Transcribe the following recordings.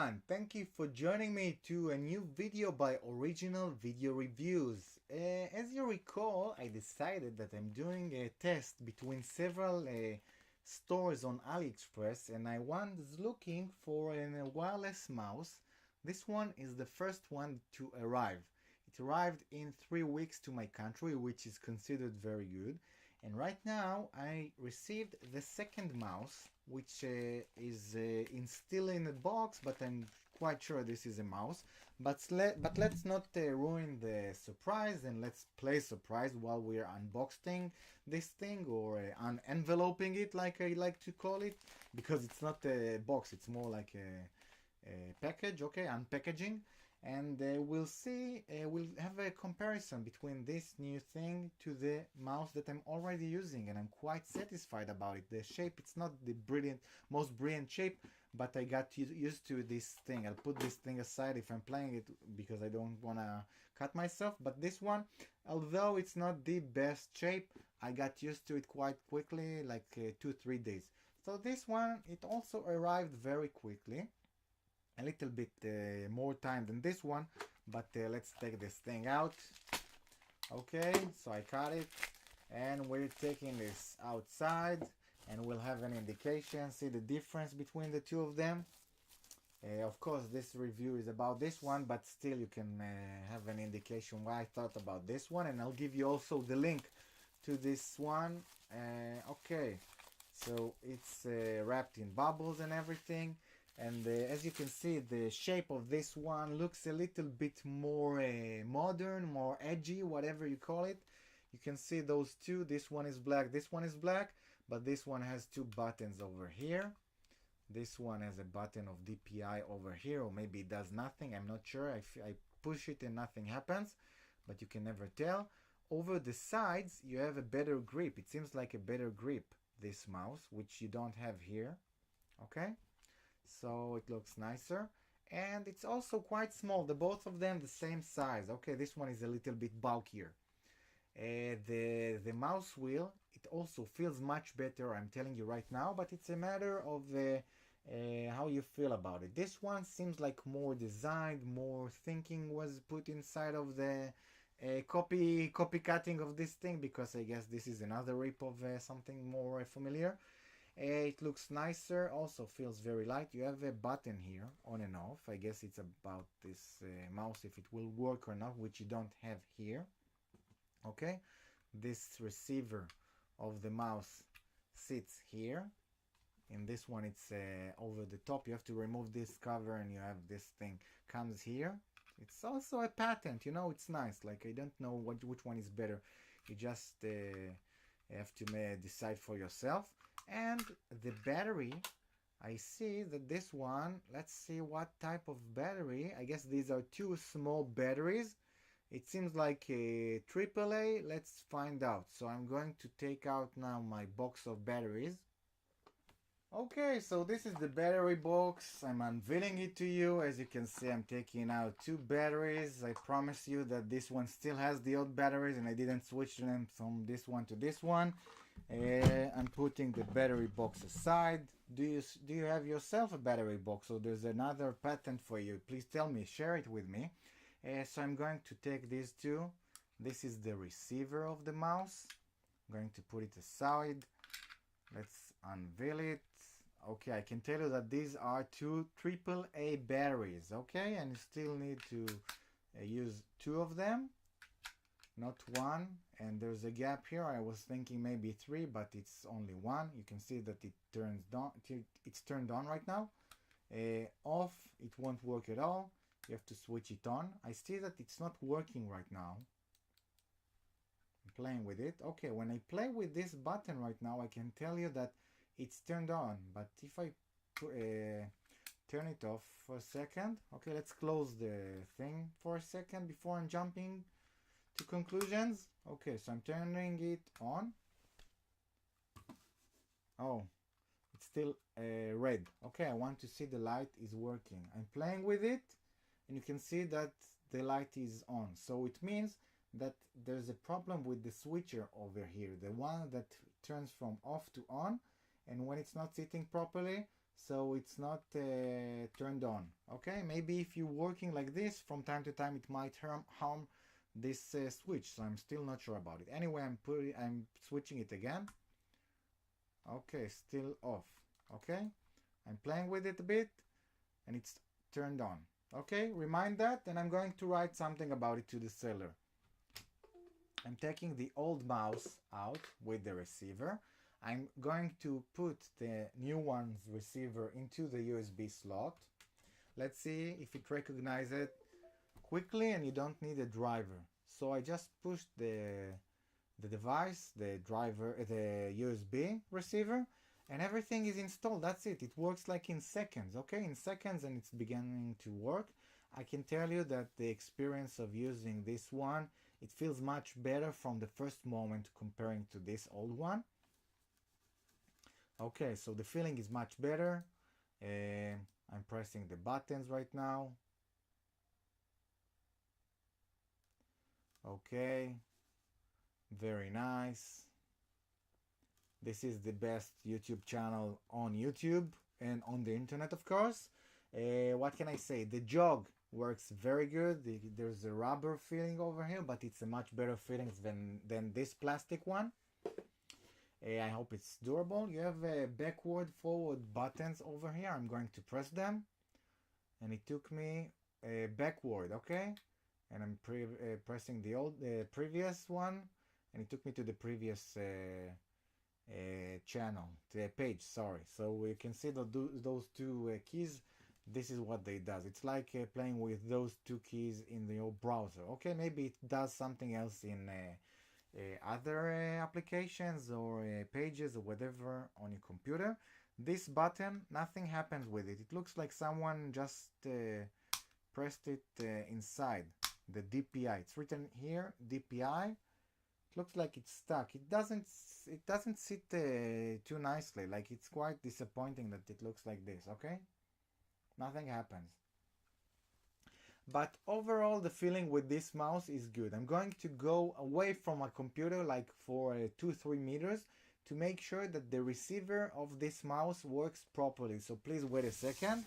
everyone, thank you for joining me to a new video by Original Video Reviews. As you recall, I decided that I'm doing a test between several stores on Aliexpress and I was looking for a wireless mouse. This one is the first one to arrive. It arrived in 3 weeks to my country, which is considered very good. And right now I received the second mouse, which is still in a box, but I'm quite sure this is a mouse. But let's not ruin the surprise, and let's play surprise while we're unboxing this thing, or unenveloping it, like I like to call it, because it's not a box, it's more like a package. Okay, unpackaging. And we'll have a comparison between this new thing to the mouse that I'm already using, and I'm quite satisfied about it. The shape, it's not the most brilliant shape, but I got used to this thing. I'll put this thing aside if I'm playing it because I don't want to cut myself. But this one, although it's not the best shape, I got used to it quite quickly, like 2-3 days. So this one, it also arrived very quickly, a little bit more time than this one, but let's take this thing out. Okay, so I cut it and we're taking this outside and we'll have an indication, see the difference between the two of them. Of course, this review is about this one, but still you can have an indication why I thought about this one, and I'll give you also the link to this one. Okay, so it's wrapped in bubbles and everything. And as you can see, the shape of this one looks a little bit more modern, more edgy, whatever you call it. You can see those two. This one is black, this one is black, but this one has two buttons over here. This one has a button of DPI over here, or maybe it does nothing. I'm not sure. I push it and nothing happens, but you can never tell. Over the sides, you have a better grip. It seems like a better grip, this mouse, which you don't have here. Okay? So it looks nicer, and it's also quite small. The both of them the same size. Okay, this one is a little bit bulkier. The mouse wheel, it also feels much better, I'm telling you right now, but it's a matter of how you feel about it. This one seems like more designed, more thinking was put inside of the copycatting of this thing, because I guess this is another rip of something more familiar. It looks nicer, also feels very light. You have a button here, on and off. I guess it's about this mouse, if it will work or not, which you don't have here. Okay, this receiver of the mouse sits here. In this one, it's over the top. You have to remove this cover, and you have this thing comes here. It's also a patent, you know, it's nice. Like, I don't know which one is better. You just have to decide for yourself. And the battery, I see that this one, let's see what type of battery. I guess these are two small batteries. It seems like a AAA. Let's find out. So I'm going to take out now my box of batteries. Okay, so this is the battery box. I'm unveiling it to you. As you can see, I'm taking out two batteries. I promise you that this one still has the old batteries and I didn't switch them from this one to this one. I'm putting the battery box aside. Do you have yourself a battery box, or there's another patent for you? Please tell me, share it with me. So I'm going to take these two. This is the receiver of the mouse. I'm going to put it aside. Let's unveil it. Okay, I can tell you that these are two AAA batteries. Okay, and you still need to use two of them, not one. And there's a gap here. I was thinking maybe three, but it's only one. You can see that it turns down. It's turned on right now. Off, it won't work at all. You have to switch it on. I see that it's not working right now. I'm playing with it. Okay, when I play with this button right now, I can tell you that it's turned on. But if I turn it off for a second. Okay, let's close the thing for a second before I'm jumping to conclusions. Okay, so I'm turning it on. Oh, it's still red. Okay, I want to see the light is working. I'm playing with it and you can see that the light is on. So it means that there's a problem with the switcher over here, the one that turns from off to on, and when it's not sitting properly, so it's not turned on. Okay, maybe if you're working like this from time to time, it might harm this switch, so I'm still not sure about it. Anyway, I'm switching it again. Okay, still off. Okay, I'm playing with it a bit and it's turned on. Okay, remind that, and I'm going to write something about it to the seller. I'm taking the old mouse out with the receiver. I'm going to put the new one's receiver into the USB slot. Let's see if it recognizes it quickly, and you don't need a driver. So I just pushed the device, the driver, the USB receiver, and everything is installed. That's it. It works like in seconds, okay? In seconds, and it's beginning to work. I can tell you that the experience of using this one, it feels much better from the first moment comparing to this old one. Okay, so the feeling is much better. I'm pressing the buttons right now. Okay, very nice. This is the best YouTube channel on YouTube and on the internet, of course. What can I say? The jog works very good. There's a rubber feeling over here, but it's a much better feeling than this plastic one. I hope it's durable. You have backward, forward buttons over here. I'm going to press them, and it took me backward, okay? And I'm pressing the previous one, and it took me to the previous channel, the page, sorry. So you can see those two keys. This is what they does. It's like playing with those two keys in your browser. Okay, maybe it does something else in other applications or pages or whatever on your computer. This button, nothing happens with it. It looks like someone just pressed it inside the DPI. It's written here DPI. It looks like it's stuck. It doesn't sit too nicely. Like, it's quite disappointing that it looks like this. Okay, nothing happens. But overall, the feeling with this mouse is good. I'm going to go away from my computer like for 2-3 meters to make sure that the receiver of this mouse works properly. So please wait a second.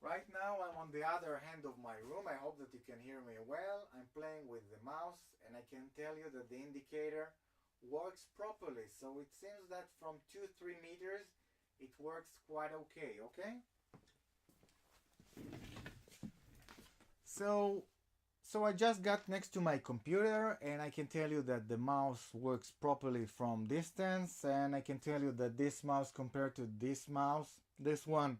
Right now I'm on the other hand of my room. I hope that you can hear me well. I'm playing with the mouse and I can tell you that the indicator works properly. So it seems that from 2-3 meters it works quite okay, okay? So I just got next to my computer and I can tell you that the mouse works properly from distance, and I can tell you that this mouse compared to this mouse, this one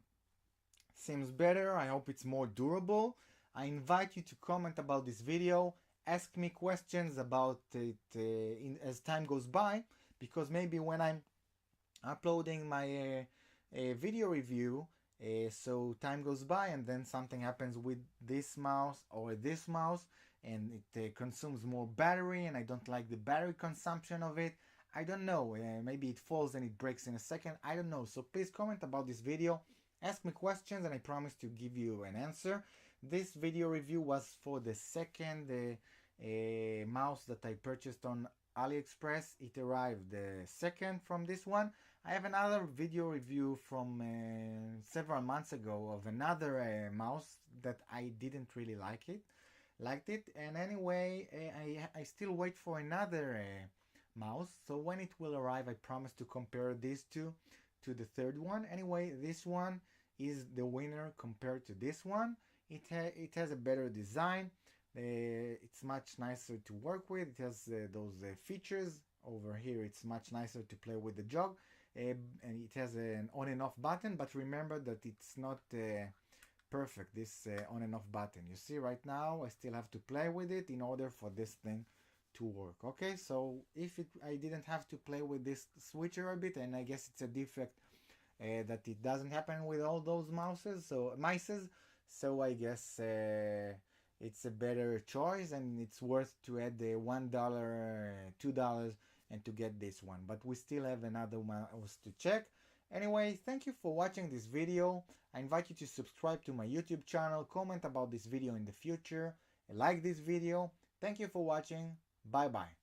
seems better. I hope it's more durable. I invite you to comment about this video, ask me questions about it as time goes by, because maybe when I'm uploading my video review, so time goes by and then something happens with this mouse or this mouse and it consumes more battery and I don't like the battery consumption of it. I don't know, maybe it falls and it breaks in a second. I don't know. So please comment about this video, ask me questions, and I promise to give you an answer. This video review was for the second mouse that I purchased on Aliexpress. It arrived the second from this one. I have another video review from several months ago of another mouse that I didn't really liked it. And anyway, I still wait for another mouse. So when it will arrive, I promise to compare these two to the third one. Anyway, this one is the winner compared to this one. It has a better design. It's much nicer to work with. It has those features over here. It's much nicer to play with the jog. And it has an on and off button, but remember that it's not perfect, this on and off button. You see right now I still have to play with it in order for this thing to work. Okay, so if I didn't have to play with this switcher a bit, and I guess it's a defect that it doesn't happen with all those mices, so I guess it's a better choice, and it's worth to add the $1, $2 and to get this one, but we still have another mouse to check. Anyway, thank you for watching this video. I invite you to subscribe to my YouTube channel, comment about this video in the future, like this video. Thank you for watching. Bye bye.